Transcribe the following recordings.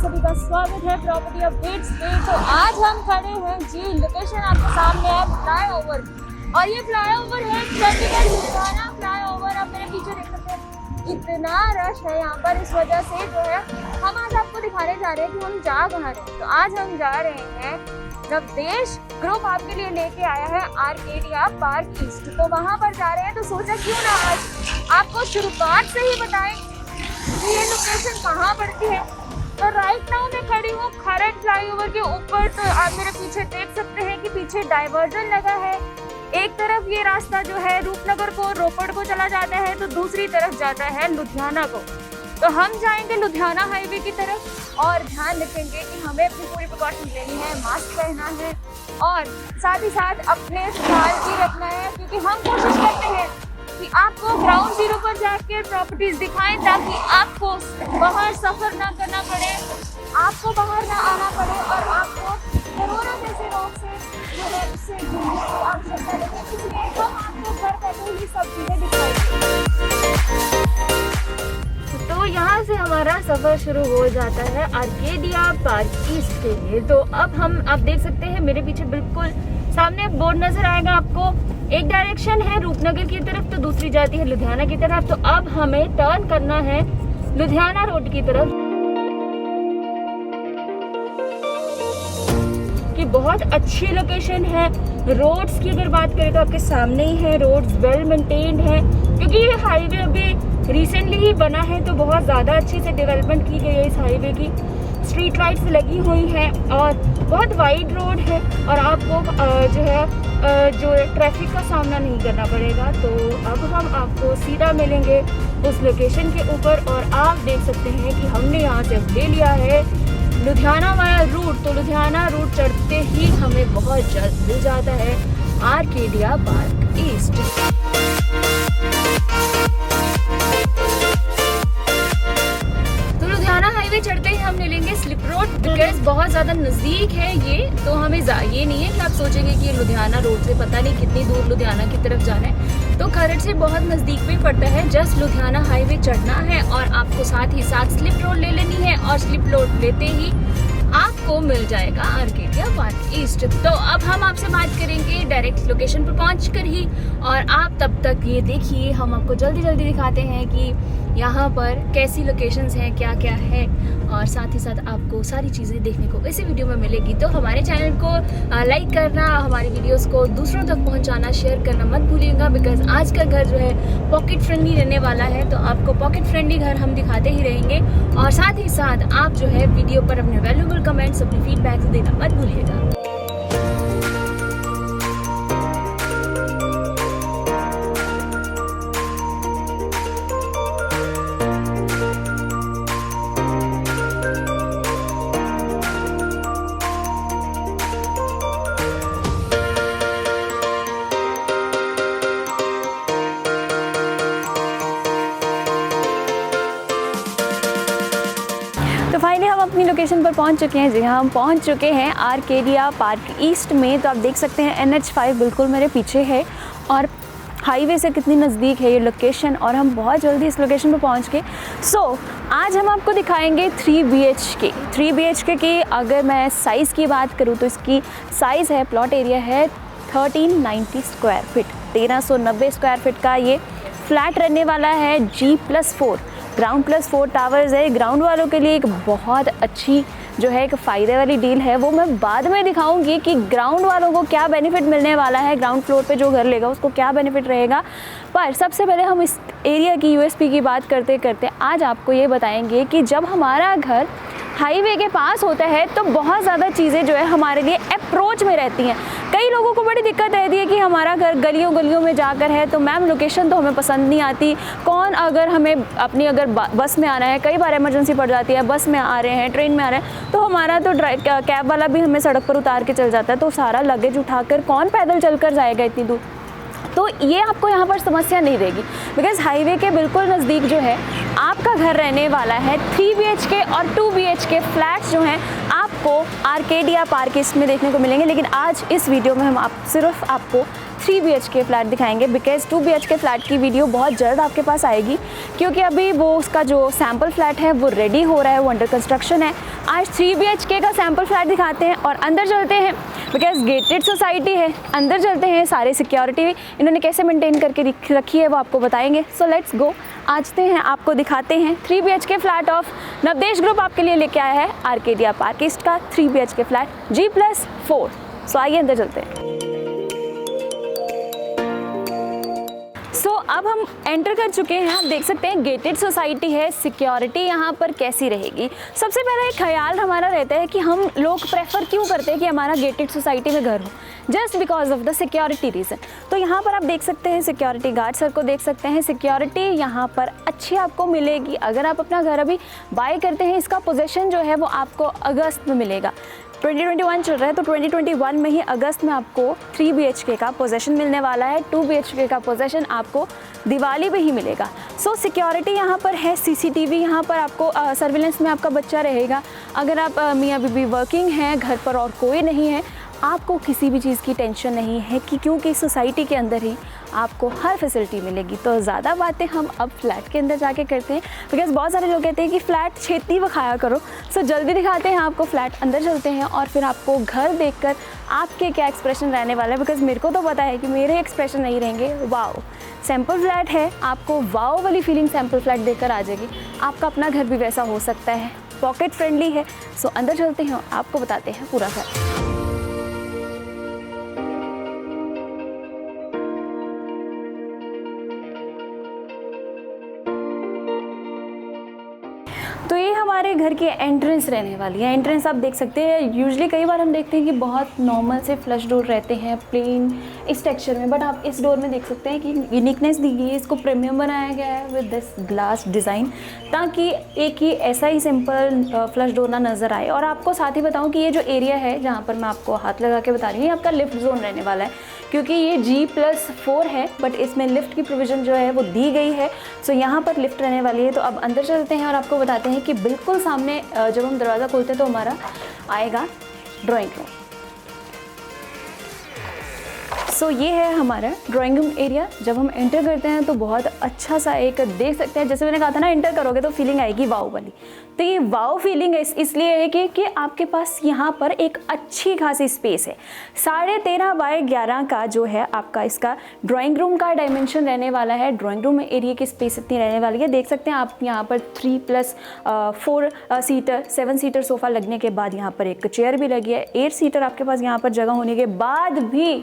सभी का स्वागत है प्रॉपर्टी अपडेट्स पे। तो आज हम खड़े हैं जी, लोकेशन आपके सामने है फ्लाईओवर, और ये फ्लाईओवर है चंडीगढ़ लुधियाना फ्लाईओवर। आप मेरे पीछे देख सकते हैं इतना रश है यहाँ पर, इस वजह से जो है हम आज आपको दिखाने जा रहे हैं कि हम जा कहाँ रहे हैं। तो आज हम जा रहे हैं नवदेश ग्रुप आपके लिए लेके आया है आर्केडिया पार्क ईस्ट, तो वहाँ पर जा रहे हैं। तो सोचा क्यों ना आज आपको शुरुआत से ही बताएं कि ये लोकेशन कहाँ पड़ती है। तो राइट नाउ मैं खड़ी हूँ खरड़ फ्लाईओवर के ऊपर। तो आप मेरे पीछे देख सकते हैं कि पीछे डाइवर्जन लगा है। एक तरफ ये रास्ता जो है रूपनगर को, रोपड़ को चला जाता है, तो दूसरी तरफ जाता है लुधियाना को। तो हम जाएंगे लुधियाना हाईवे की तरफ और ध्यान रखेंगे कि हमें अपनी पूरी प्रिकॉशन लेनी है, मास्क पहनना है और साथ ही साथ अपने ख्याल भी रखना है, क्योंकि हम कोशिश करते हैं कि आपको ग्राउंड जीरो पर जाकर प्रॉपर्टीज दिखाएं ताकि आपको बाहर सफर ना करना पड़े, आपको बाहर ना आना पड़े और आपको कोरोना जैसे रोग से जो है उससे जुड़ने की आवश्यकता नहीं, इसलिए हम आपको घर बैठे ही सब चीज़ें दिखाएंगे। तो यहाँ से हमारा सफर शुरू हो जाता है आर्केडिया पार्क ईस्ट के लिए। तो अब आप देख सकते हैं मेरे पीछे बिल्कुल सामने बोर्ड नजर आएगा आपको। एक डायरेक्शन है रूपनगर की तरफ, तो दूसरी जाती है लुधियाना की तरफ। तो अब हमें टर्न करना है लुधियाना रोड की तरफ, कि बहुत अच्छी लोकेशन है। रोड्स की अगर बात करें तो आपके सामने ही है, रोड्स वेल मेंटेन्ड है, क्योंकि ये हाईवे अभी रिसेंटली ही बना है, तो बहुत ज़्यादा अच्छे से डेवलपमेंट की गई है इस हाईवे की। स्ट्रीट लाइट्स लगी हुई हैं और बहुत वाइड रोड है और आपको जो ट्रैफिक का सामना नहीं करना पड़ेगा। तो अब हम आपको सीधा मिलेंगे उस लोकेशन के ऊपर और आप देख सकते हैं कि हमने यहाँ से ले लिया है लुधियाना वाला रूट। तो लुधियाना रूट चढ़ते ही हमें बहुत जल्द मिल जाता है आर्केडिया पार्क ईस्ट। हाईवे चढ़ते ही हम ले लेंगे स्लिप रोड, बिकॉज बहुत ज़्यादा नज़दीक है ये। तो हमें ये नहीं है कि आप सोचेंगे कि लुधियाना रोड से पता नहीं कितनी दूर लुधियाना की तरफ जाना है। तो खरड़ से बहुत नज़दीक में पड़ता है, जस्ट लुधियाना हाईवे चढ़ना है और आपको साथ ही साथ स्लिप रोड ले लेनी है और स्लिप रोड लेते ही आपको मिल जाएगा आर्केडिया पार्क ईस्ट। तो अब हम आपसे बात करेंगे डायरेक्ट लोकेशन पर पहुंचकर ही, और आप तब तक ये देखिए हम आपको जल्दी जल्दी दिखाते हैं कि यहाँ पर कैसी लोकेशंस हैं, क्या क्या है, और साथ ही साथ आपको सारी चीज़ें देखने को इसी वीडियो में मिलेगी। तो हमारे चैनल को लाइक करना, हमारी वीडियोस को दूसरों तक पहुँचाना, शेयर करना मत भूलिएगा, बिकॉज आज का घर जो है पॉकेट फ्रेंडली रहने वाला है। तो आपको पॉकेट फ्रेंडली घर हम दिखाते ही रहेंगे, और साथ ही साथ आप जो है वीडियो पर अपने वैल्यूएबल कमेंट्स, अपने फीडबैक्स देना मत भूलिएगा। तो फाइनली हम अपनी लोकेशन पर पहुंच चुके हैं। जी हाँ, हम पहुंच चुके हैं आर्केडिया पार्क ईस्ट में। तो आप देख सकते हैं NH5 बिल्कुल मेरे पीछे है और हाईवे से कितनी नज़दीक है ये लोकेशन, और हम बहुत जल्दी इस लोकेशन पर पहुंच गए। आज हम आपको दिखाएंगे 3 BHK की अगर मैं साइज़ की बात करूँ तो इसकी साइज़ है, प्लॉट एरिया है 1390 स्क्वायर फीट, 1390 स्क्वायर फीट का ये फ्लैट रहने वाला है। G+4 ग्राउंड +4 टावर्स है। ग्राउंड वालों के लिए एक बहुत अच्छी जो है एक फ़ायदे वाली डील है, वो मैं बाद में दिखाऊंगी कि ग्राउंड वालों को क्या बेनिफिट मिलने वाला है, ग्राउंड फ्लोर पे जो घर लेगा उसको क्या बेनिफिट रहेगा। पर सबसे पहले हम इस एरिया की USP की बात करते करते आज आपको ये बताएंगे कि जब हमारा घर हाईवे के पास होता है तो बहुत ज़्यादा चीज़ें जो है हमारे लिए अप्रोच में रहती हैं। कई लोगों को बड़ी दिक्कत रहती है कि हमारा घर गलियों में जाकर है, तो मैम लोकेशन तो हमें पसंद नहीं आती। कौन अगर हमें अपनी अगर बस में आना है, कई बार इमरजेंसी पड़ जाती है, बस में आ रहे हैं, ट्रेन में आ रहे हैं, तो हमारा तो कैब वाला भी हमें सड़क पर उतार के चल जाता है, तो सारा लगेज उठाकर कौन पैदल चलकर जाएगा इतनी दूर। तो ये आपको यहाँ पर समस्या नहीं रहेगी, बिकॉज़ हाईवे के बिल्कुल नज़दीक जो है आपका घर रहने वाला है। 3 BHK और 2 BHK फ्लैट्स जो हैं आपको आर्केडिया पार्क ईस्ट में देखने को मिलेंगे। लेकिन आज इस वीडियो में हम सिर्फ आपको 3 BHK फ्लैट दिखाएंगे, बिकॉज 2 BHK फ्लैट की वीडियो बहुत जल्द आपके पास आएगी, क्योंकि अभी वो उसका जो सैम्पल फ्लैट है वो रेडी हो रहा है, वो अंडर कंस्ट्रक्शन है। आज 3 BHK का सैम्पल फ्लैट दिखाते हैं और अंदर चलते हैं, बिकॉज गेटेड सोसाइटी है, अंदर चलते हैं, सारे सिक्योरिटी इन्होंने कैसे मेंटेन करके रखी है वो आपको बताएंगे। सो लेट्स गो, आजते हैं, आपको दिखाते हैं 3 BHK flat of Navdesh group आपके लिए लेके आया है आर्केडिया पार्क ईस्ट का 3 BHK फ्लैट G+4। सो आइए अंदर चलते हैं। अब हम एंटर कर चुके हैं, आप देख सकते हैं गेटेड सोसाइटी है, सिक्योरिटी यहाँ पर कैसी रहेगी। सबसे पहला एक ख्याल हमारा रहता है कि हम लोग प्रेफर क्यों करते हैं कि हमारा गेटेड सोसाइटी में घर हो, just because of the security reason. तो यहाँ पर आप देख सकते हैं सिक्योरिटी गार्ड सर को देख सकते हैं, सिक्योरिटी यहाँ पर अच्छी आपको मिलेगी। अगर आप अपना घर अभी बाय करते हैं, इसका पोजेसन जो है वो आपको अगस्त में मिलेगा। 2021 चल रहा है, तो 2021 में ही अगस्त में आपको 3 BHK का पोजेसन मिलने वाला है। 2 BHK का पोजेसन आपको दिवाली पे ही मिलेगा। सो सिक्योरिटी यहाँ पर है, CCTV यहाँ पर आपको सर्विलेंस में आपका बच्चा रहेगा। अगर आप मियाँ बीबी वर्किंग हैं, घर पर और कोई नहीं है, आपको किसी भी चीज़ की टेंशन नहीं है कि क्योंकि सोसाइटी के अंदर ही आपको हर फैसिलिटी मिलेगी। तो ज़्यादा बातें हम अब फ्लैट के अंदर जाके करते हैं, बिकॉज़ बहुत सारे लोग कहते हैं कि फ़्लैट छेती दिखाया करो। सो जल्दी दिखाते हैं आपको फ्लैट, अंदर चलते हैं और फिर आपको घर देखकर आपके क्या एक्सप्रेशन रहने वाला है, बिकॉज़ मेरे को तो पता है कि मेरे एक्सप्रेशन नहीं रहेंगे वाओ। सैम्पल फ्लैट है, आपको वाओ वाली फीलिंग सैम्पल फ्लैट देखकर आ जाएगी। आपका अपना घर भी वैसा हो सकता है, पॉकेट फ्रेंडली है। सो अंदर चलते हैं, आपको बताते हैं पूरा घर। तो ये हमारे घर की एंट्रेंस रहने वाली है। एंट्रेंस आप देख सकते हैं, यूजुअली कई बार हम देखते हैं कि बहुत नॉर्मल से फ्लश डोर रहते हैं प्लेन इस टेक्सचर में, बट आप इस डोर में देख सकते हैं कि यूनिकनेस दी गई है, इसको प्रीमियम बनाया गया है विद दिस ग्लास डिज़ाइन, ताकि एक ही ऐसा ही सिंपल फ्लश डोर ना नज़र आए। और आपको साथ ही बताऊँ कि ये जो एरिया है जहाँ पर मैं आपको हाथ लगा के बता रही हूँ, ये आपका लिफ्ट जोन रहने वाला है, क्योंकि ये G+4 है, बट इसमें लिफ्ट की प्रोविज़न जो है वो दी गई है। सो यहाँ पर लिफ्ट रहने वाली है। तो अब अंदर चलते हैं और आपको बताते हैं कि बिल्कुल सामने जब हम दरवाज़ा खोलते हैं तो हमारा आएगा ड्राइंग रूम। सो ये है हमारा ड्राइंग रूम एरिया। जब हम एंटर करते हैं तो बहुत अच्छा सा एक देख सकते हैं, जैसे मैंने कहा था ना, एंटर करोगे तो फीलिंग आएगी वाओ वाली। तो ये वाओ फीलिंग इसलिए है कि आपके पास यहाँ पर एक अच्छी खासी स्पेस है। 13.5 बाय 11 का जो है आपका इसका ड्राइंग रूम का डायमेंशन रहने वाला है। ड्राइंग रूम में एरिया की स्पेस इतनी रहने वाली है, देख सकते हैं आप यहाँ पर 3+4 सीटर 7 सीटर सोफ़ा लगने के बाद यहाँ पर एक चेयर भी लगी है। 8 सीटर आपके पास यहाँ पर जगह होने के बाद भी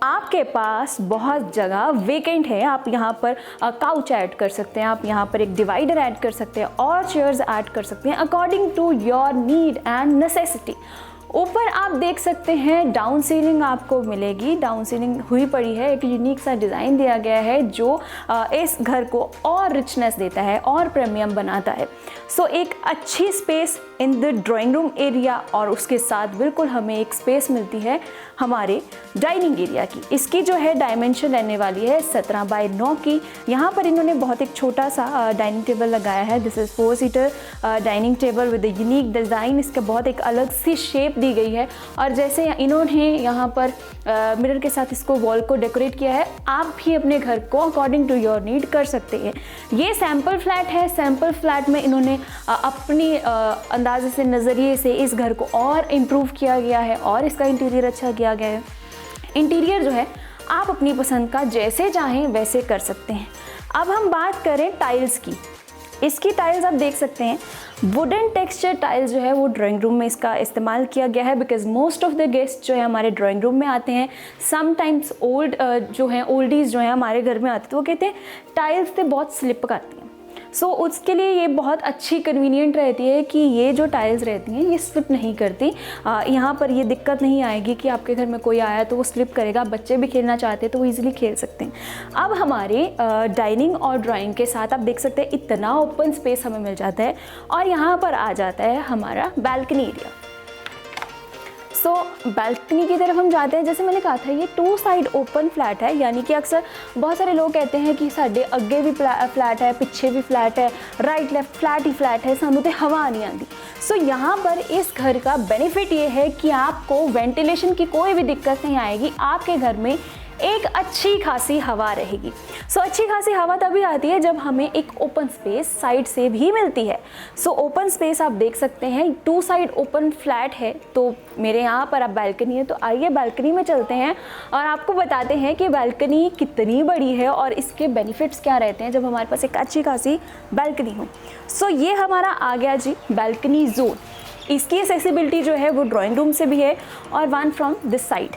आपके पास बहुत जगह वेकेंट है। आप यहाँ पर काउच ऐड कर सकते हैं, आप यहाँ पर एक डिवाइडर ऐड कर सकते हैं और चेयर्स ऐड कर सकते हैं according to your need and necessity. ऊपर आप देख सकते हैं डाउन सीलिंग आपको मिलेगी, डाउन सीलिंग हुई पड़ी है, एक यूनिक सा डिज़ाइन दिया गया है जो इस घर को और रिचनेस देता है और प्रीमियम बनाता है। सो एक अच्छी space in the drawing room area, और उसके साथ बिल्कुल हमें एक स्पेस मिलती है हमारे डाइनिंग एरिया की। इसकी जो है डायमेंशन रहने वाली है 17 बाय 9 की। यहाँ पर इन्होंने बहुत एक छोटा सा डाइनिंग टेबल लगाया है। This is 4 seater dining table with unique design. इसका बहुत एक अलग सी शेप दी गई है, और जैसे इन्होंने यहाँ पर मिरर के साथ इसको वॉल को डेकोरेट किया है, आप भी अपने घर को अकॉर्डिंग टू योर नीड कर सकते हैं। ये सैम्पल फ्लैट है। सैम्पल फ्लैट में इन्होंने अपनी अंदाजे से, नज़रिए से इस घर को और इम्प्रूव किया गया है और इसका इंटीरियर अच्छा किया गया है। इंटीरियर जो है आप अपनी पसंद का जैसे चाहें वैसे कर सकते हैं। अब हम बात करें टाइल्स की। इसकी टाइल्स आप देख सकते हैं, वुडन टेक्सचर टाइल्स जो है वो ड्राइंग रूम में इसका इस्तेमाल किया गया है, because most of the guest जो है हमारे ड्राइंग रूम में आते हैं। समटाइम्स ओल्ड जो हैं ओल्डीज़ जो हैं हमारे घर में आते हैं, तो वो कहते हैं टाइल्स से बहुत स्लिप करती हैं। सो उसके लिए ये बहुत अच्छी कन्वीनियंट रहती है कि ये जो टाइल्स रहती हैं ये स्लिप नहीं करती। यहाँ पर ये दिक्कत नहीं आएगी कि आपके घर में कोई आया तो वो स्लिप करेगा। बच्चे भी खेलना चाहते हैं तो वो ईजिली खेल सकते हैं। अब हमारे डाइनिंग और ड्राइंग के साथ आप देख सकते हैं इतना ओपन स्पेस हमें मिल जाता है, और यहाँ पर आ जाता है हमारा बैल्कनी एरिया। सो बैल्कनी की तरफ हम जाते हैं। जैसे मैंने कहा था, ये 2 साइड ओपन फ्लैट है, यानी कि अक्सर बहुत सारे लोग कहते हैं कि साढ़े अगे भी फ्लैट है, पीछे भी फ्लैट है, राइट लेफ्ट फ्लैट ही फ्लैट है, सानू तो हवा नहीं आती। सो यहाँ पर इस घर का बेनिफिट ये है कि आपको वेंटिलेशन की कोई भी दिक्कत नहीं आएगी। आपके घर में एक अच्छी खासी हवा रहेगी। सो अच्छी खासी हवा तभी आती है जब हमें एक ओपन स्पेस साइड से भी मिलती है। सो ओपन स्पेस आप देख सकते हैं, 2 साइड ओपन फ्लैट है। तो मेरे यहाँ पर अब बालकनी है, तो आइए बालकनी में चलते हैं और आपको बताते हैं कि बालकनी कितनी बड़ी है और इसके बेनिफिट्स क्या रहते हैं जब हमारे पास एक अच्छी खासी बालकनी हो। सो ये हमारा आ गया जी बालकनी जोन। इसकी एक्सेसिबिलिटी जो है वो ड्राइंग रूम से भी है और वन फ्रॉम दिस साइड।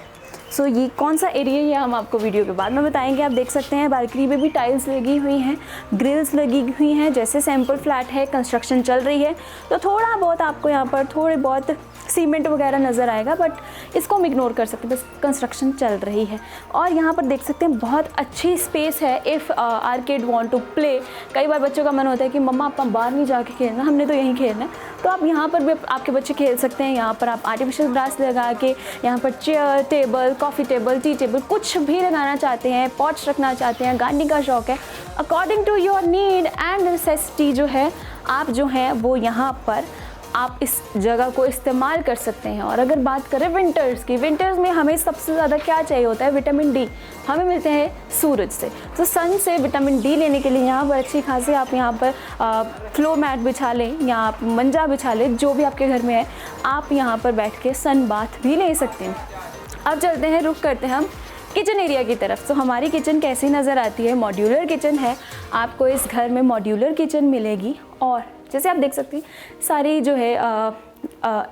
सो ये कौन सा एरिया है हम आपको वीडियो के बाद में बताएंगे। आप देख सकते हैं बालकनी में भी टाइल्स लगी हुई हैं, ग्रिल्स लगी हुई हैं। जैसे सैंपल फ्लैट है, कंस्ट्रक्शन चल रही है, तो थोड़ा बहुत आपको यहाँ पर थोड़े बहुत सीमेंट वगैरह नज़र आएगा, बट इसको हम इग्नोर कर सकते हैं, बस कंस्ट्रक्शन चल रही है। और यहाँ पर देख सकते हैं बहुत अच्छी स्पेस है if our kid want to play. कई बार बच्चों का मन होता है कि मम्मा आप बाहर नहीं जाके खेलना, हमने तो यहीं खेलना है, तो आप यहाँ पर भी आपके बच्चे खेल सकते हैं। यहाँ पर आप आर्टिफिशियल ग्रास लगा के यहाँ पर chair, table, coffee table, tea table कुछ भी लगाना चाहते हैं, पॉट्स रखना चाहते हैं, गार्डनिंग का शौक है, according to your need and necessity जो है आप जो है वो यहाँ पर आप इस जगह को इस्तेमाल कर सकते हैं। और अगर बात करें विंटर्स की, विंटर्स में हमें सबसे ज़्यादा क्या चाहिए होता है, विटामिन डी हमें मिलते हैं सूरज से। तो सन से विटामिन डी लेने के लिए यहाँ पर अच्छी खासी आप यहाँ पर फ्लो मैट बिछा लें या आप मंजा बिछा लें, जो भी आपके घर में है, आप यहाँ पर बैठ के सन बाथ भी ले सकते हैं। अब चलते हैं, रुक करते हैं हम किचन एरिया की तरफ। तो हमारी किचन कैसी नज़र आती है, मॉड्यूलर किचन है। आपको इस घर में मॉड्यूलर किचन मिलेगी और जैसे आप देख सकते हैं सारी जो है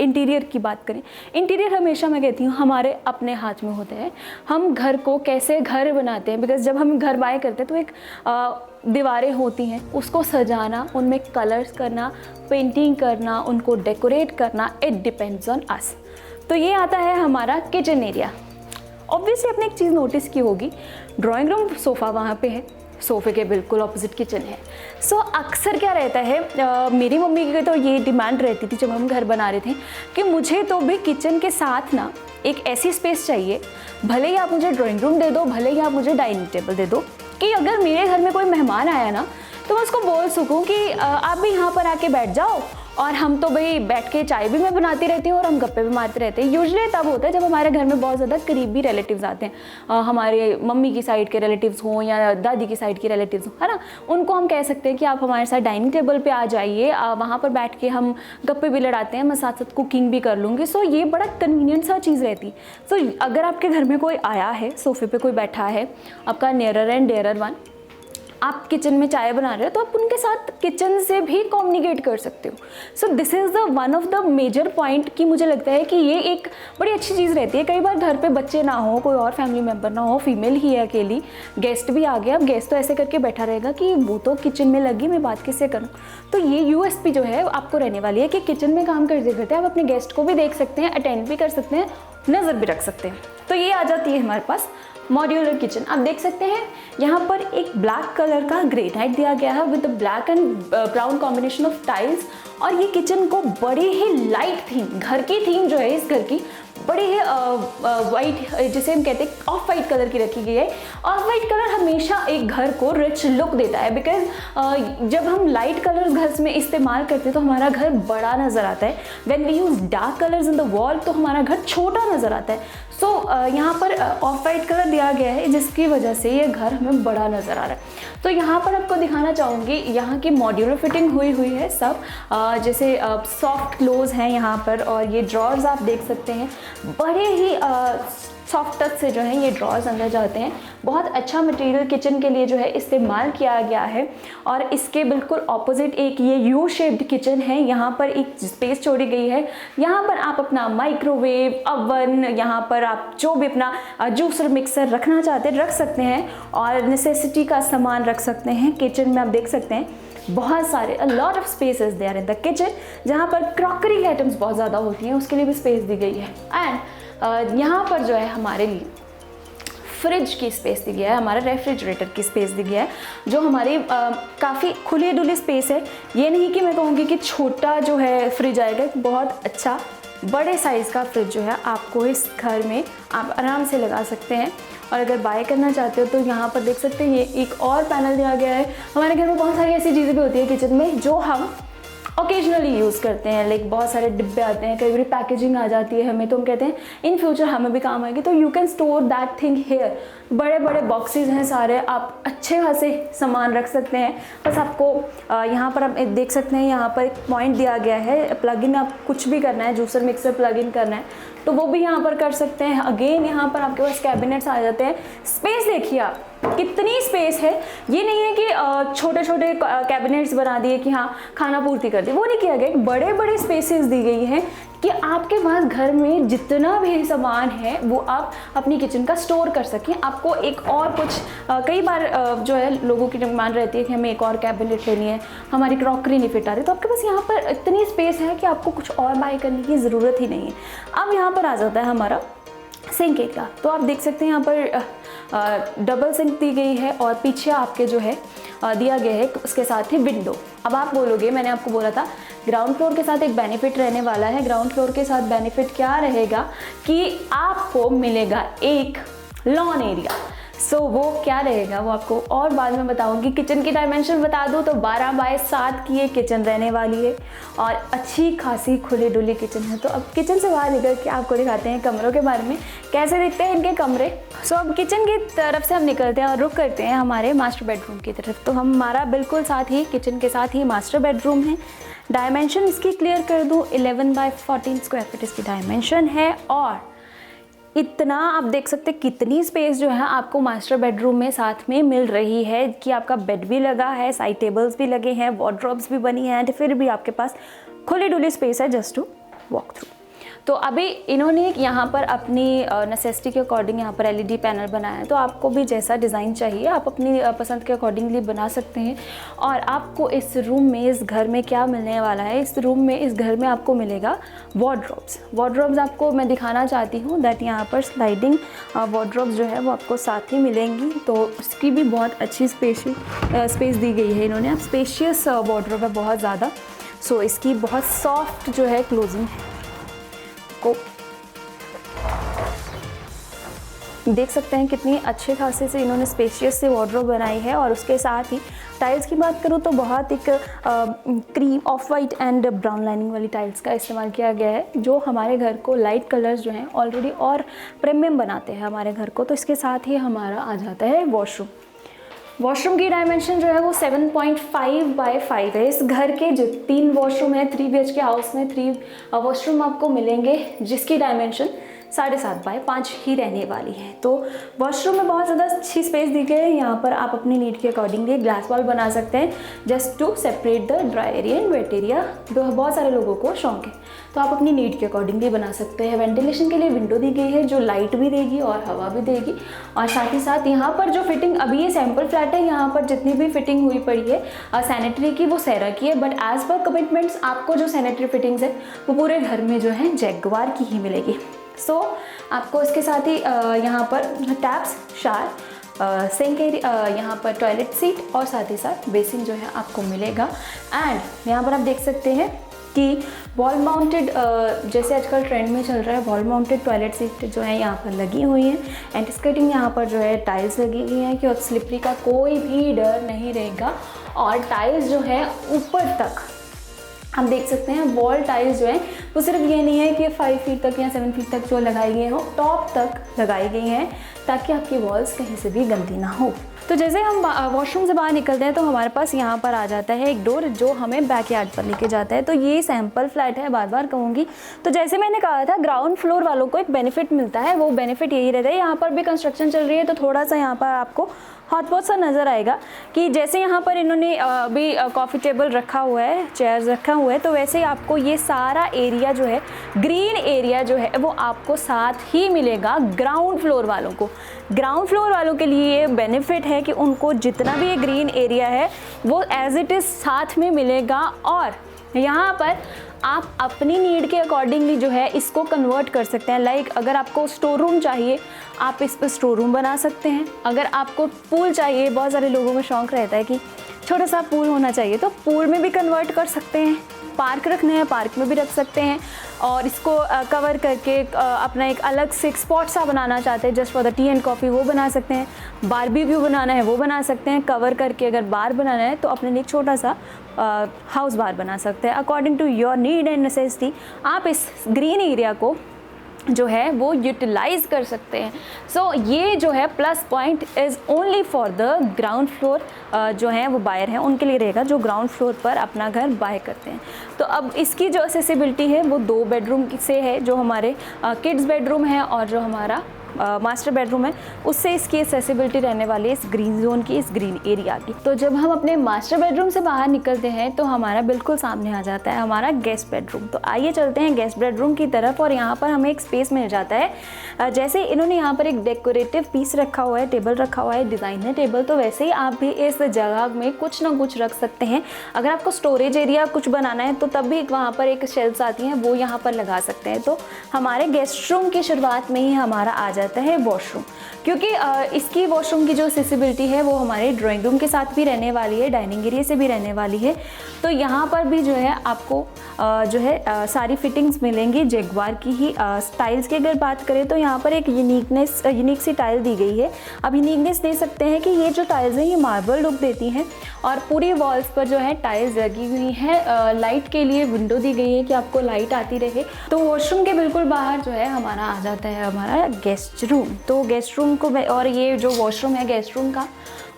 इंटीरियर की बात करें, इंटीरियर हमेशा मैं कहती हूँ हमारे अपने हाथ में होते हैं। हम घर को कैसे घर बनाते हैं, बिकॉज़ जब हम घर बाय करते हैं तो एक दीवारें होती हैं, उसको सजाना, उनमें कलर्स करना, पेंटिंग करना, उनको डेकोरेट करना, इट डिपेंड्स ऑन अस। तो ये आता है हमारा किचन एरिया। ऑब्वियसली आपने एक चीज़ नोटिस की होगी, ड्राइंग रूम सोफ़ा वहाँ पे है, सोफ़े के बिल्कुल ऑपोजिट किचन है। सो अक्सर क्या रहता है, मेरी मम्मी की तो ये डिमांड रहती थी जब हम घर बना रहे थे कि मुझे तो भी किचन के साथ ना एक ऐसी स्पेस चाहिए, भले ही आप मुझे ड्राइंग रूम दे दो, भले ही आप मुझे डाइनिंग टेबल दे दो, कि अगर मेरे घर में कोई मेहमान आया ना तो मैं उसको बोल सकूं कि आप भी यहाँ पर आके बैठ जाओ। और हम तो भाई बैठ के चाय भी मैं बनाती रहती हूँ और हम गप्पे भी मारते रहते हैं। यूजुअली तब होता है जब हमारे घर में बहुत ज़्यादा करीबी रिलेटिव्स आते हैं, हमारे मम्मी की साइड के रिलेटिव्स हों या दादी की साइड के रिलेटिव्स हों, है ना, उनको हम कह सकते हैं कि आप हमारे साथ डाइनिंग टेबल पे आ जाइए, वहाँ पर बैठ के हम गप्पे भी लड़ाते हैं, मैं साथ साथ कुकिंग भी कर लूँगी। सो ये बड़ा कन्वीनियंट सा चीज़ रहती। सो अगर आपके घर में कोई आया है, सोफ़े पर कोई बैठा है, आपका नियरर एंड डियरर वन, आप किचन में चाय बना रहे हो तो आप उनके साथ किचन से भी कम्युनिकेट कर सकते हो। So this is the one of the major point कि मुझे लगता है कि ये एक बड़ी अच्छी चीज़ रहती है। कई बार घर पे बच्चे ना हो, कोई और फैमिली मेम्बर ना हो, फीमेल ही है अकेली, गेस्ट भी आ गया, अब गेस्ट तो ऐसे करके बैठा रहेगा कि वो तो किचन में लगी, मैं बात किससे करूँ। तो ये यूएसपी जो है आपको रहने वाली है कि किचन में काम करते करते आप अपने गेस्ट को भी देख सकते हैं, अटेंड भी कर सकते हैं, नज़र भी रख सकते हैं। तो ये आ जाती है हमारे पास मॉड्यूलर किचन। आप देख सकते हैं यहाँ पर एक ब्लैक कलर का ग्रेनाइट दिया गया है with black and brown combination of tiles. और ये किचन को बड़ी ही लाइट थीम, घर की थीम जो है इस घर की बड़ी ही वाइट, जिसे हम कहते हैं ऑफ वाइट कलर की रखी गई है। ऑफ वाइट कलर हमेशा एक घर को रिच लुक देता है, बिकॉज जब हम लाइट कलर्स घर में इस्तेमाल करते हैं तो हमारा घर बड़ा नज़र आता है। When we use dark colours in the wall तो हमारा घर छोटा नज़र आता है। सो यहाँ पर ऑफ वाइट कलर दिया गया है जिसकी वजह से ये घर हमें बड़ा नज़र आ रहा है। तो यहाँ पर आपको दिखाना चाहूँगी, यहाँ की मॉड्यूलर फिटिंग हुई हुई है सब, जैसे सॉफ्ट क्लोज हैं यहाँ पर, और ये ड्रॉर्स आप देख सकते हैं बड़े ही सॉफ्ट टच से जो है ये ड्रॉर्स अंदर जाते हैं। बहुत अच्छा मटेरियल किचन के लिए जो है इस्तेमाल किया गया है। और इसके बिल्कुल ऑपोजिट एक ये यू शेप्ड किचन है, यहाँ पर एक स्पेस छोड़ी गई है। यहाँ पर आप अपना माइक्रोवेव, अवन, यहाँ पर आप जो भी अपना जूसर मिक्सर रखना चाहते हैं रख सकते हैं, और नेसेसिटी का सामान रख सकते हैं। किचन में आप देख सकते हैं बहुत सारे lot of spaces there in the kitchen, जहाँ पर क्रॉकरी आइटम्स बहुत ज़्यादा होती हैं उसके लिए भी स्पेस दी गई है। एंड यहाँ पर जो है हमारे लिए फ्रिज की स्पेस दी गया है, हमारा रेफ्रिजरेटर की स्पेस दी गया है, जो हमारी काफ़ी खुली डुली स्पेस है। ये नहीं कि मैं कहूँगी कि छोटा जो है फ्रिज आएगा, बहुत अच्छा बड़े साइज़ का फ्रिज जो है आपको इस घर में आप आराम से लगा सकते हैं। और अगर बाय करना चाहते हो तो यहाँ पर देख सकते हैं ये एक और पैनल दिया गया है। हमारे घर में बहुत सारी ऐसी चीज़ें भी होती है किचन में जो हम ओकेजनली यूज़ करते हैं। लाइक बहुत सारे डिब्बे आते हैं, कई बार पैकेजिंग आ जाती है हमें, तो हम कहते हैं इन फ्यूचर हमें भी काम आएगी, तो you can store that thing here. बड़े बड़े बॉक्सेस हैं सारे, आप अच्छे खासे सामान रख सकते हैं। बस आपको यहाँ पर आप देख सकते हैं, यहाँ पर एक पॉइंट दिया गया है, प्लग इन आप कुछ भी करना है, जूसर मिक्सर प्लग इन करना है तो वो भी यहाँ पर कर सकते हैं। अगेन यहाँ पर आपके पास कैबिनेट्स आ जाते हैं। स्पेस देखिए आप कितनी स्पेस है। ये नहीं है कि छोटे छोटे कैबिनेट्स बना दिए कि हाँ खाना पूर्ति कर दी, वो नहीं किया गया। बड़े बड़े स्पेसेस दी गई हैं कि आपके पास घर में जितना भी सामान है वो आप अपनी किचन का स्टोर कर सकें। आपको एक और कुछ कई बार जो है लोगों की डिमांड रहती है कि हमें एक और कैबिनेट लेनी है, हमारी क्रॉकरी नहीं फिट आ रही, तो आपके पास यहाँ पर इतनी स्पेस है कि आपको कुछ और बाय करने की ज़रूरत ही नहीं है। अब यहाँ पर आ जाता है हमारा सिंक एरिया। तो आप देख सकते हैं यहाँ पर डबल सिंक दी गई है और पीछे आपके जो है दिया गया है उसके साथ ही विंडो। अब आप बोलोगे, मैंने आपको बोला था ग्राउंड फ्लोर के साथ एक बेनिफिट रहने वाला है। ग्राउंड फ्लोर के साथ बेनिफिट क्या रहेगा कि आपको मिलेगा एक लॉन एरिया। सो वो क्या रहेगा वो आपको और बाद में बताऊंगी। किचन की डायमेंशन बता दूं तो 12 बाय 7 की ये किचन रहने वाली है और अच्छी खासी खुली डुली किचन है। तो अब किचन से बाहर निकल के आपको दिखाते हैं कमरों के बारे में, कैसे दिखते हैं इनके कमरे। सो अब किचन की तरफ से हम निकलते हैं और रुक करते हैं हमारे मास्टर बेडरूम की तरफ। तो हमारा बिल्कुल साथ ही किचन के साथ ही मास्टर बेडरूम है। डायमेंशन इसकी क्लियर कर दूँ, 11 बाय 14 स्क्वायर फीट इसकी डायमेंशन है और इतना आप देख सकते हैं कितनी स्पेस जो है आपको मास्टर बेडरूम में साथ में मिल रही है कि आपका बेड भी लगा है, साइड टेबल्स भी लगे हैं, वार्डरोब्स भी बनी हैं एंड फिर भी आपके पास खुली डुली स्पेस है जस्ट टू वॉक थ्रू। तो अभी इन्होंने यहाँ पर अपनी नेसेसिटी के अकॉर्डिंग यहाँ पर एलईडी पैनल बनाया है। तो आपको भी जैसा डिज़ाइन चाहिए आप अपनी पसंद के अकॉर्डिंगली बना सकते हैं। और आपको इस रूम में, इस घर में क्या मिलने वाला है, इस रूम में, इस घर में आपको मिलेगा वार्डरोब्स आपको मैं दिखाना चाहती हूँ दैट यहाँ पर स्लाइडिंग वार्डरोब्स जो है वो आपको साथ ही मिलेंगी। तो उसकी भी बहुत अच्छी स्पेस दी गई है इन्होंने। स्पेशियस वार्डरोब है बहुत ज़्यादा। सो इसकी बहुत सॉफ्ट जो है क्लोजिंग है, को देख सकते हैं कितनी अच्छे खासे से इन्होंने स्पेशियस से वार्डरोब बनाई है। और उसके साथ ही टाइल्स की बात करूँ तो बहुत एक cream, of white and brown lining वाली टाइल्स का इस्तेमाल किया गया है जो हमारे घर को लाइट कलर्स जो हैं ऑलरेडी और प्रीमियम बनाते हैं हमारे घर को। तो इसके साथ ही हमारा आ जाता है वॉशरूम की डायमेंशन जो है वो 7.5 बाय 5 है। इस घर के जो 3 वॉशरूम है, 3 BHK हाउस में 3 वॉशरूम आपको मिलेंगे जिसकी डायमेंशन 7.5 बाय 5 ही रहने वाली है। तो वॉशरूम में बहुत ज़्यादा अच्छी स्पेस दी गई है। यहाँ पर आप अपनी नीड के अकॉर्डिंगली ग्लास वॉल बना सकते हैं just to separate the dry area and wet area. तो बहुत सारे लोगों को शौक है तो आप अपनी नीड के अकॉर्डिंगली बना सकते हैं। वेंटिलेशन के लिए विंडो दी गई है जो लाइट भी देगी और हवा भी देगी। और साथ ही साथ यहाँ पर जो फिटिंग, अभी ये सैम्पल फ्लैट है, यहाँ पर जितनी भी फिटिंग हुई पड़ी है सैनिटरी की वो सेरा की है, बट एज पर कमिटमेंट्स आपको जो सैनिटरी फिटिंग्स है वो पूरे घर में जो है जैगवार की ही मिलेगी। सो आपको इसके साथ ही यहाँ पर टैप्स, शावर, सिंक एरिया, यहाँ पर टॉयलेट सीट और साथ ही साथ बेसिन जो है आपको मिलेगा। एंड यहाँ पर आप देख सकते हैं कि वॉल माउंटेड, जैसे आजकल ट्रेंड में चल रहा है, वॉल माउंटेड टॉयलेट सीट जो है यहाँ पर लगी हुई है। एंड स्कर्टिंग यहाँ पर जो है टाइल्स लगी हुई है कि स्लिपरी का कोई भी डर नहीं रहेगा। और टाइल्स जो है ऊपर तक हम देख सकते हैं, वॉल टाइल्स जो है वो सिर्फ ये नहीं है कि 5 फीट तक या 7 फीट तक जो लगाई गई हो, टॉप तक लगाई गई हैं ताकि आपकी वॉल्स कहीं से भी गंदी ना हो। तो जैसे हम वॉशरूम से बाहर निकलते हैं तो हमारे पास यहाँ पर आ जाता है एक डोर जो हमें बैकयार्ड पर लेके जाता है। तो ये सैम्पल फ्लैट है, बार बार कहूँगी। तो जैसे मैंने कहा था ग्राउंड फ्लोर वालों को एक बेनिफिट मिलता है, वो बेनिफिट यही रहता है। यहाँ पर भी कंस्ट्रक्शन चल रही है तो थोड़ा सा यहाँ पर आपको हॉट सा नज़र आएगा कि जैसे यहाँ पर इन्होंने अभी कॉफ़ी टेबल रखा हुआ है, चेयर्स रखा हुआ है, तो वैसे ही आपको ये सारा एरिया जो है, ग्रीन एरिया जो है वो आपको साथ ही मिलेगा ग्राउंड फ्लोर वालों को। ग्राउंड फ्लोर वालों के लिए ये बेनिफिट है कि उनको जितना भी ये ग्रीन एरिया है वो एज इट इज़ साथ में मिलेगा। और यहाँ पर आप अपनी नीड के अकॉर्डिंगली जो है इसको कन्वर्ट कर सकते हैं। लाइक अगर आपको स्टोर रूम चाहिए आप इस पर स्टोर रूम बना सकते हैं। अगर आपको पूल चाहिए, बहुत सारे लोगों में शौक़ रहता है कि छोटा सा पूल होना चाहिए, तो पूल में भी कन्वर्ट कर सकते हैं। पार्क रखना है पार्क में भी रख सकते हैं, और इसको कवर करके अपना एक अलग से एक स्पॉट सा बनाना चाहते हैं just for the T and coffee, वो बना सकते हैं। बारबेक्यू बनाना है वो बना सकते हैं, कवर करके अगर बार बनाना है तो अपने लिए एक छोटा सा हाउस बार बना सकते हैं। According to your need and necessity आप इस ग्रीन एरिया को जो है वो यूटिलाइज कर सकते हैं। सो ये जो है plus point is only for the ground floor जो हैं वो बायर हैं उनके लिए रहेगा, जो ग्राउंड फ्लोर पर अपना घर बाय करते हैं। तो अब इसकी जो एक्सेसिबिलिटी है वो 2 बेडरूम से है, जो हमारे किड्स बेडरूम है और जो हमारा मास्टर बेडरूम है, उससे इसकी एक्सेसिबिलिटी रहने वाली है इस ग्रीन जोन की, इस ग्रीन एरिया की। तो जब हम अपने मास्टर बेडरूम से बाहर निकलते हैं तो हमारा बिल्कुल सामने आ जाता है हमारा गेस्ट बेडरूम। तो आइए चलते हैं गेस्ट बेडरूम की तरफ, और यहाँ पर हमें एक स्पेस मिल जाता है। जैसे इन्होंने यहाँ पर एक डेकोरेटिव पीस रखा हुआ है, टेबल रखा हुआ है, डिज़ाइनर टेबल, तो वैसे ही आप भी इस जगह में कुछ ना कुछ रख सकते हैं। अगर आपको स्टोरेज एरिया कुछ बनाना है तो तब भी वहाँ पर एक शेल्फ्स आती हैं, वो यहाँ पर लगा सकते हैं। तो हमारे गेस्ट रूम की शुरुआत में ही हमारा आ जाता है वॉशरूम, क्योंकि इसकी वॉशरूम की जो एक्सेसिबिलिटी है वो हमारे ड्राइंग रूम के साथ भी रहने वाली है, डाइनिंग एरिया से भी रहने वाली है। तो यहाँ पर भी जो है आपको जो है सारी फिटिंग्स मिलेंगी जैगवार की ही। टाइल्स की अगर बात करें तो यहाँ पर एक यूनिक सी टाइल दी गई है। अब यूनिकनेस दे सकते हैं कि ये जो टाइल्स हैं ये मार्बल लुक देती हैं, और पूरी वॉल्स पर जो है टाइल्स लगी हुई हैं। लाइट के लिए विंडो दी गई है कि आपको लाइट आती रहे। तो वॉशरूम के बिल्कुल बाहर जो है हमारा आ जाता है हमारा गेस्ट रूम। तो गेस्ट रूम को, और ये जो वॉशरूम है गेस्ट रूम का,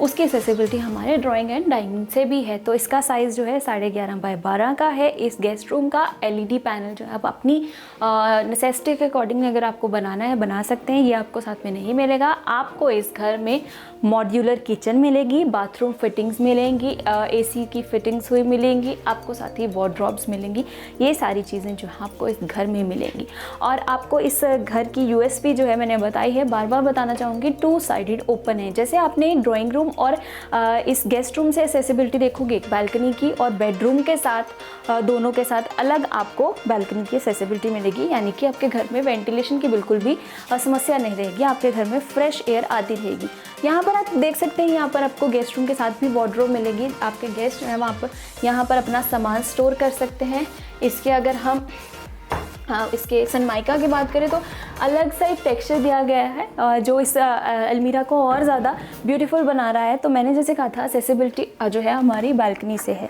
उसकी एक्सेसिबिलिटी हमारे ड्राइंग एंड डाइनिंग से भी है। तो इसका साइज़ जो है 11.5 बाय 12 का है। इस गेस्ट रूम का LED पैनल जो है आप अपनी नेसेसिटी के अकॉर्डिंग अगर आपको बनाना है बना सकते हैं। ये आपको साथ में नहीं मिलेगा। आपको इस घर में मॉड्यूलर किचन मिलेगी, बाथरूम फिटिंग्स मिलेंगी, AC की फिटिंग्स हुई मिलेंगी, आपको साथ ही वार्डरोब्स मिलेंगी। ये सारी चीज़ें जो आपको इस घर में मिलेंगी। और आपको इस घर की USP जो है मैंने बताई है, बार बार बताना चाहूँगी, 2 साइडेड ओपन है। जैसे आपने ड्राइंग रूम और इस गेस्ट रूम से एक्सेसिबिलिटी देखोगे एक बालकनी की, और बेडरूम के साथ दोनों के साथ अलग आपको बालकनी की एक्सेसिबिलिटी मिलेगी। यानी कि आपके घर में वेंटिलेशन की बिल्कुल भी समस्या नहीं रहेगी, आपके घर में फ्रेश एयर आती रहेगी। यहाँ पर आप देख सकते हैं, यहाँ पर आपको गेस्ट रूम के साथ भी वार्डरोब मिलेगी। आपके गेस्ट हैं वहाँ पर यहाँ पर अपना सामान स्टोर कर सकते हैं। इसके अगर हम इसके सनमाइका की बात करें तो अलग सा एक टेक्सचर दिया गया है जो इस अलमीरा को और ज़्यादा ब्यूटीफुल बना रहा है। तो मैंने जैसे कहा था एक्सेसिबिलिटी जो है हमारी बालकनी से है।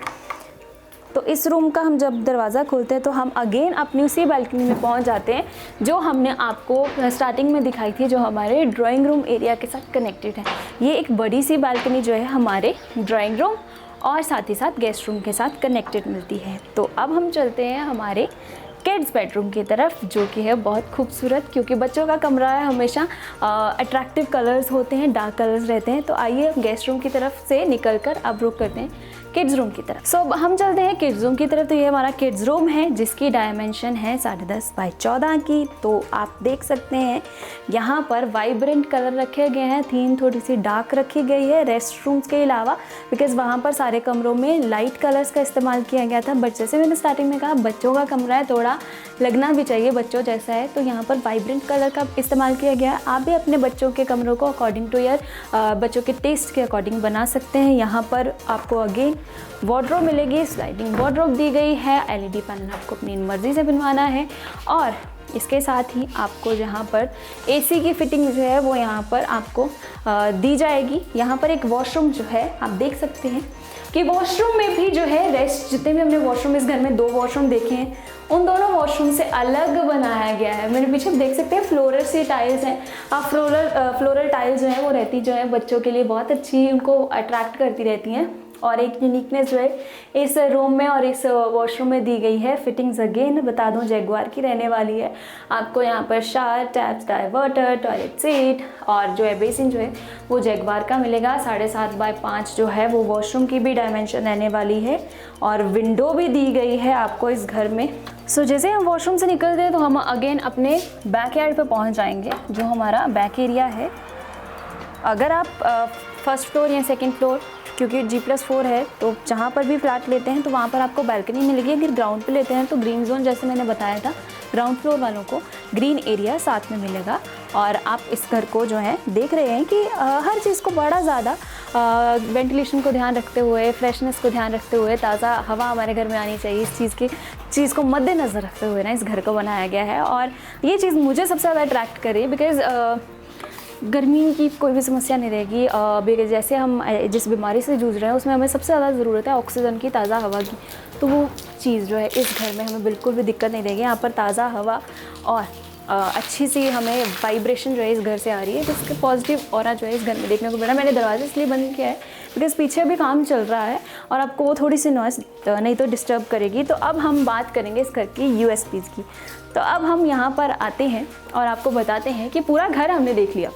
तो इस रूम का हम जब दरवाज़ा खोलते हैं तो हम अगेन अपनी उसी बालकनी में पहुंच जाते हैं जो हमने आपको स्टार्टिंग में दिखाई थी, जो हमारे ड्राइंग रूम एरिया के साथ कनेक्टेड है। ये एक बड़ी सी बालकनी जो है हमारे ड्राइंग रूम और साथ ही साथ गेस्ट रूम के साथ कनेक्टेड मिलती है। तो अब हम चलते हैं हमारे किड्स बेडरूम की तरफ, जो कि है बहुत खूबसूरत, क्योंकि बच्चों का कमरा है, हमेशा अट्रैक्टिव कलर्स होते हैं, डार्क कलर्स रहते हैं। तो आइए हम गेस्ट रूम की तरफ से निकलकर अब रुक करते हैं किड्स रूम की तरफ। सो हम चलते हैं किड्स रूम की तरफ। तो ये हमारा किड्स रूम है जिसकी डायमेंशन है 10.5 बाय 14 की। तो आप देख सकते हैं यहाँ पर वाइब्रेंट कलर रखे गए हैं, थीम थोड़ी सी डार्क रखी गई है रेस्ट रूम्स के अलावा, बिकॉज वहाँ पर सारे कमरों में लाइट कलर्स का इस्तेमाल किया गया था। बट जैसे मैंने स्टार्टिंग में कहा, बच्चों का कमरा है, थोड़ा लगना भी चाहिए बच्चों जैसा है, तो यहाँ पर वाइब्रेंट कलर का इस्तेमाल किया गया है। आप भी अपने बच्चों के कमरों को अकॉर्डिंग टू ईयर बच्चों के टेस्ट के अकॉर्डिंग बना सकते हैं। यहाँ पर आपको अगेन वार्डरोब मिलेगी, स्लाइडिंग वार्डरोब दी गई है, LED पैनल आपको अपनी मर्ज़ी से बनवाना है। और इसके साथ ही आपको जहाँ पर AC की फिटिंग जो है वो यहाँ पर आपको दी जाएगी। यहाँ पर एक वॉशरूम जो है आप देख सकते हैं कि वॉशरूम में भी जो है रेस्ट, जितने भी हमने वॉशरूम इस घर में 2 वॉशरूम देखे हैं, उन दोनों वॉशरूम से अलग बनाया गया है। मेरे पीछे देख सकते हैं फ्लोरल सी टाइल्स हैं। फ्लोरल टाइल्स जो है वो रहती जो है बच्चों के लिए बहुत अच्छी, उनको अट्रैक्ट करती रहती हैं। और एक यूनिकनेस जो है इस रूम में और इस वॉशरूम में दी गई है। फिटिंग्स अगेन बता दूं जैगवार की रहने वाली है। आपको यहाँ पर shower, taps, diverter, toilet seat और जो है बेसिन जो है वो जैगवार का मिलेगा। 7.5 बाय 5 जो है वो वॉशरूम की भी डायमेंशन रहने वाली है, और विंडो भी दी गई है आपको इस घर में। सो जैसे हम वॉशरूम से निकलते हैं तो हम अगेन अपने बैक यार्ड पर पहुँच जाएंगे, जो हमारा बैक एरिया है। अगर आप फर्स्ट फ्लोर या सेकेंड फ्लोर, क्योंकि G+4 है, तो जहाँ पर भी फ्लैट लेते हैं तो वहाँ पर आपको बालकनी मिलेगी। अगर ग्राउंड पे लेते हैं तो ग्रीन जोन जैसे मैंने बताया था ग्राउंड फ्लोर वालों को ग्रीन एरिया साथ में मिलेगा। और आप इस घर को जो है देख रहे हैं कि हर चीज़ को बड़ा ज़्यादा वेंटिलेशन को ध्यान रखते हुए, फ्रेशनेस को ध्यान रखते हुए, ताज़ा हवा हमारे घर में आनी चाहिए, इस चीज़ को मद्देनज़र रखते हुए ना इस घर को बनाया गया है। और ये चीज़ मुझे सबसे ज़्यादा अट्रैक्ट कर रही है बिकॉज़ गर्मी की कोई भी समस्या नहीं रहेगी। बिकॉज जैसे हम जिस बीमारी से जूझ रहे हैं उसमें हमें सबसे ज़्यादा ज़रूरत है ऑक्सीजन की, ताज़ा हवा की। तो वो चीज़ जो है इस घर में हमें बिल्कुल भी दिक्कत नहीं रहेगी। यहाँ पर ताज़ा हवा और अच्छी सी हमें वाइब्रेशन जो है इस घर से आ रही है, जिसके पॉजिटिव ऑरा जो है इस घर में देखने को मिला। मैंने दरवाज़ा इसलिए बंद किया है बिकॉज़ पीछे अभी काम चल रहा है और आपको वो थोड़ी सी नॉइस नहीं तो डिस्टर्ब करेगी। तो अब हम बात करेंगे इस घर की यूएसपीज़ की। तो अब हम यहाँ पर आते हैं और आपको बताते हैं कि पूरा घर हमने देख लिया।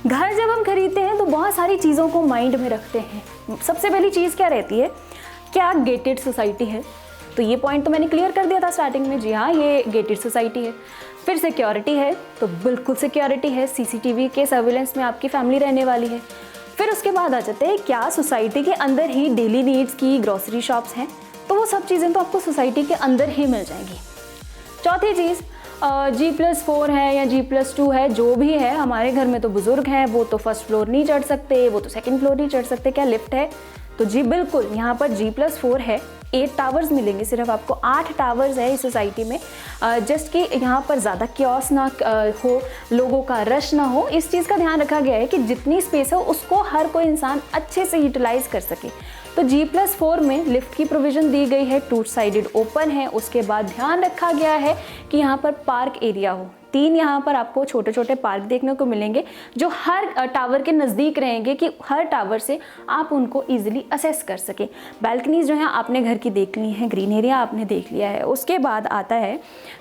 घर जब हम खरीदते हैं तो बहुत सारी चीज़ों को माइंड में रखते हैं। सबसे पहली चीज़ क्या रहती है, क्या गेटेड सोसाइटी है? तो ये पॉइंट तो मैंने क्लियर कर दिया था स्टार्टिंग में, जी हाँ ये गेटेड सोसाइटी है। फिर सिक्योरिटी है, तो बिल्कुल सिक्योरिटी है, सीसीटीवी के सर्विलेंस में आपकी फैमिली रहने वाली है। फिर उसके बाद आ जाते हैं क्या सोसाइटी के अंदर ही डेली नीड्स की ग्रॉसरी शॉप्स हैं, तो वो सब चीज़ें तो आपको सोसाइटी के अंदर ही मिल जाएंगी। चौथी चीज़ G+4 है या G+2 है, जो भी है, हमारे घर में तो बुज़ुर्ग हैं, वो तो फर्स्ट फ्लोर नहीं चढ़ सकते, वो तो सेकंड फ्लोर नहीं चढ़ सकते, क्या लिफ्ट है? तो जी बिल्कुल, यहाँ पर G+4 है। 8 टावर्स मिलेंगे, सिर्फ आपको 8 टावर्स है इस सोसाइटी में। जस्ट कि यहाँ पर ज़्यादा क्योस ना हो, लोगों का रश ना हो, इस चीज़ का ध्यान रखा गया है कि जितनी स्पेस हो उसको हर कोई इंसान अच्छे से यूटिलाइज कर सके। तो G+4 में लिफ्ट की प्रोविज़न दी गई है, 2 साइडेड ओपन है। उसके बाद ध्यान रखा गया है कि यहाँ पर पार्क एरिया हो। 3 यहाँ पर आपको छोटे छोटे पार्क देखने को मिलेंगे जो हर टावर के नज़दीक रहेंगे कि हर टावर से आप उनको ईजिली असेस कर सकें। बैल्कनीज जो है आपने घर की देख ली हैं, ग्रीन एरिया आपने देख लिया है। उसके बाद आता है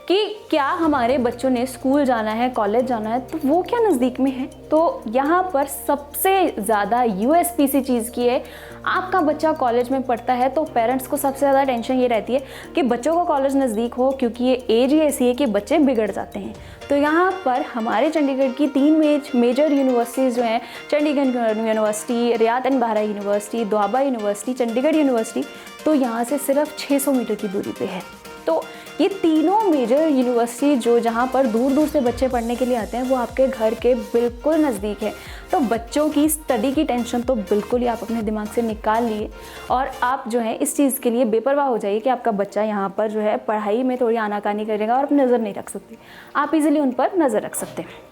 कि क्या हमारे बच्चों ने स्कूल जाना है, कॉलेज जाना है, तो वो क्या नज़दीक में है? तो यहाँ पर सबसे ज़्यादा यूएसपी सी चीज़ की है, आपका बच्चा कॉलेज में पढ़ता है तो पेरेंट्स को सबसे ज़्यादा टेंशन ये रहती है कि बच्चों का कॉलेज नज़दीक हो, क्योंकि ये एज ही ऐसी है कि बच्चे बिगड़ जाते हैं। तो यहाँ पर हमारे चंडीगढ़ की 3 मेजर यूनिवर्सिटीज़ जो हैं, Chandigarh university, Riyat and Bahra university, Doaba university, Chandigarh university, तो यहाँ से सिर्फ 600 मीटर की दूरी पे है। तो ये तीनों मेजर यूनिवर्सिटी जो जहाँ पर दूर दूर से बच्चे पढ़ने के लिए आते हैं, वो आपके घर के बिल्कुल नज़दीक है। तो बच्चों की स्टडी की टेंशन तो बिल्कुल ही आप अपने दिमाग से निकाल लिए और आप जो है इस चीज़ के लिए बेपरवाह हो जाइए कि आपका बच्चा यहाँ पर जो है पढ़ाई में थोड़ी आनाकानी करेगा और आप नज़र नहीं रख सकते। आप इजीली उन पर नज़र रख सकते हैं।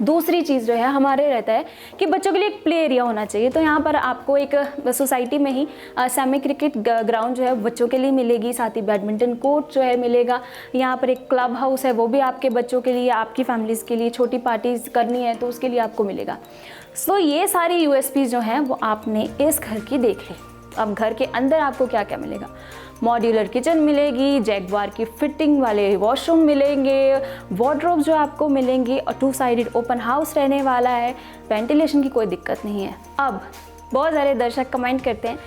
दूसरी चीज़ जो है हमारे रहता है कि बच्चों के लिए एक प्ले एरिया होना चाहिए। तो यहाँ पर आपको एक सोसाइटी में ही सेमी क्रिकेट ग्राउंड जो है बच्चों के लिए मिलेगी, साथ ही बैडमिंटन कोर्ट जो है मिलेगा। यहाँ पर एक क्लब हाउस है, वो भी आपके बच्चों के लिए, आपकी फैमिलीज़ के लिए छोटी पार्टीज करनी है तो उसके लिए आपको मिलेगा। सो ये सारी यूएसपीज़ जो हैं वो आपने इस घर की देख ली। अब घर के अंदर आपको क्या क्या मिलेगा? मॉड्यूलर किचन मिलेगी, जैगवार की फिटिंग वाले वॉशरूम मिलेंगे, वार्डरोब जो आपको मिलेंगी और 2 साइडेड ओपन हाउस रहने वाला है। वेंटिलेशन की कोई दिक्कत नहीं है। अब बहुत सारे दर्शक कमेंट करते हैं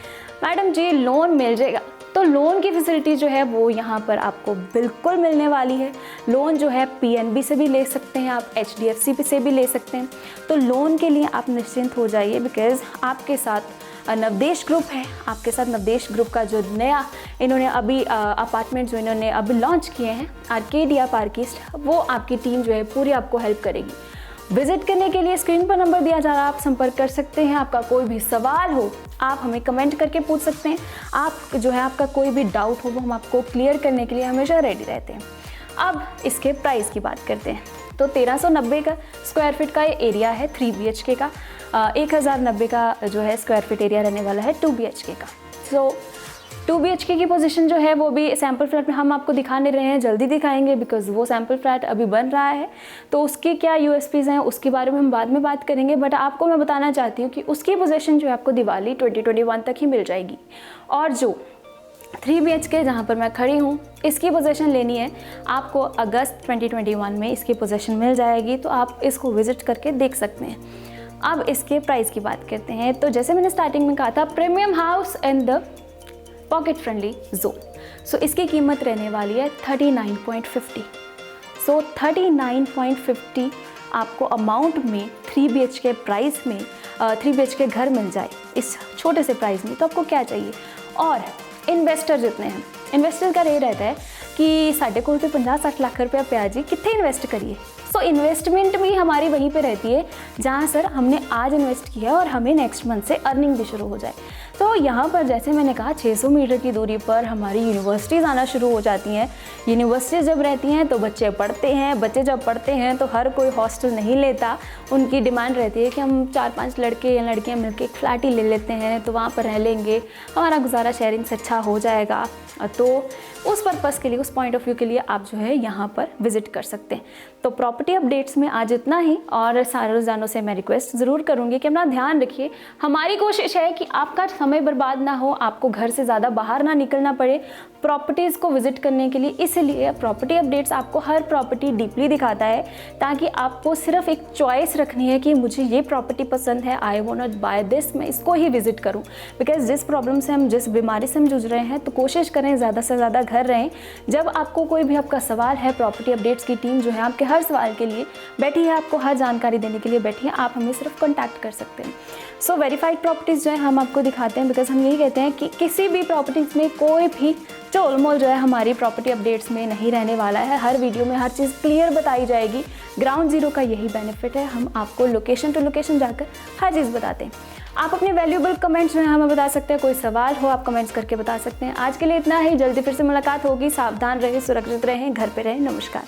मैडम जी लोन मिल जाएगा, तो लोन की फैसिलिटी जो है वो यहाँ पर आपको बिल्कुल मिलने वाली है। लोन जो है PNB से भी ले सकते हैं, आप HDFC से भी ले सकते हैं। तो लोन के लिए आप निश्चिंत हो जाइए बिकॉज़ आपके साथ नवदेश ग्रुप है। आपके साथ नवदेश ग्रुप का जो नया इन्होंने अभी अपार्टमेंट जो इन्होंने अभी लॉन्च किए हैं आर्केडिया पार्क ईस्ट, वो आपकी टीम जो है पूरी आपको हेल्प करेगी। विजिट करने के लिए स्क्रीन पर नंबर दिया जा रहा है, आप संपर्क कर सकते हैं। आपका कोई भी सवाल हो आप हमें कमेंट करके पूछ सकते हैं। आप जो है आपका कोई भी डाउट हो वो हम आपको क्लियर करने के लिए हमेशा रेडी रहते हैं। अब इसके प्राइस की बात करते हैं। तो 1390 का स्क्वायर फीट का ये एरिया है 3 BHK का। 1090 का जो है स्क्वायर फीट एरिया रहने वाला है 2 BHK का। सो 2 BHK की पोजीशन जो है वो भी सैम्पल फ्लैट में हम आपको दिखा नहीं रहे हैं, जल्दी दिखाएंगे बिकॉज वो सैम्पल फ्लैट अभी बन रहा है। तो उसके क्या USPs हैं उसके बारे में हम बाद में बात करेंगे, बट आपको मैं बताना चाहती हूँ कि उसकी पोजीशन जो है आपको दिवाली 2021 तक ही मिल जाएगी। और जो 3 BHK जहाँ पर मैं खड़ी हूँ इसकी पोजीशन लेनी है आपको अगस्त 2021 में इसकी पोजीशन मिल जाएगी। तो आप इसको विजिट करके देख सकते हैं। अब इसके प्राइस की बात करते हैं। तो जैसे मैंने स्टार्टिंग में कहा था, premium house and the pocket friendly zone. So इसकी कीमत रहने वाली है 39.50। सो 39.50 आपको अमाउंट में 3 BHK प्राइस में 3 BHK घर मिल जाए इस छोटे से प्राइस में, तो आपको क्या चाहिए। और इन्वेस्टर जितने हैं, इन्वेस्टर का ये रहता है कि साढ़े कोल तो 50-60 लाख रुपया पिया जी, कितने इन्वेस्ट करिए। सो इन्वेस्टमेंट भी हमारी वहीं पे रहती है जहाँ सर हमने आज इन्वेस्ट किया और हमें नेक्स्ट मंथ से अर्निंग भी शुरू हो जाए। तो यहाँ पर जैसे मैंने कहा 600 मीटर की दूरी पर हमारी यूनिवर्सिटीज़ आना शुरू हो जाती हैं। यूनिवर्सिटीज़ जब रहती हैं तो बच्चे पढ़ते हैं, बच्चे जब पढ़ते हैं तो हर कोई हॉस्टल नहीं लेता। उनकी डिमांड रहती है कि हम 4-5 लड़के या लड़कियाँ मिलकर एक फ्लैट ही ले लेते हैं, तो वहाँ पर रह लेंगे, हमारा गुजारा शेयरिंग से अच्छा हो जाएगा। तो उस पर्पज़ के लिए, उस पॉइंट ऑफ व्यू के लिए आप जो है यहाँ पर विज़िट कर सकते हैं। तो प्रॉपर्टी अपडेट्स में आज इतना ही, और सारे रोज़ानों से मैं रिक्वेस्ट ज़रूर करूँगी कि अपना ध्यान रखिए। हमारी कोशिश है कि आपका समय बर्बाद ना हो, आपको घर से ज़्यादा बाहर ना निकलना पड़े प्रॉपर्टीज़ को विज़िट करने के लिए। इसलिए प्रॉपर्टी अपडेट्स आपको हर प्रॉपर्टी डीपली दिखाता है, ताकि आपको सिर्फ एक चॉइस रखनी है कि मुझे ये प्रॉपर्टी पसंद है, I want to buy this, मैं इसको ही विज़िट करूँ। बिकॉज जिस प्रॉब्लम से हम, जिस बीमारी से हम जूझ रहे हैं, तो कोशिश करें ज़्यादा से ज़्यादा घर रहें। जब आपको कोई भी आपका सवाल है, प्रॉपर्टी अपडेट्स की टीम जो है आपके हर सवाल के लिए बैठी है, आपको हर जानकारी देने के लिए बैठी है। आप हमें सिर्फ कॉन्टैक्ट कर सकते हैं। सो वेरीफाइड प्रॉपर्टीज़ जो है हम आपको दिखाते हैं, बिकॉज हम यही कहते हैं कि किसी भी प्रॉपर्टीज़ में कोई भी टोलमोल जो है हमारी प्रॉपर्टी अपडेट्स में नहीं रहने वाला है। हर वीडियो में हर चीज़ क्लियर बताई जाएगी। ग्राउंड जीरो का यही बेनिफिट है, हम आपको लोकेशन टू लोकेशन जाकर हर चीज़ बताते हैं। आप अपने वैल्यूएबल कमेंट्स जो है हमें बता सकते हैं, कोई सवाल हो आप कमेंट्स करके बता सकते हैं। आज के लिए इतना ही, जल्दी फिर से मुलाकात होगी। सावधान रहें, सुरक्षित रहें, घर पे रहें। नमस्कार।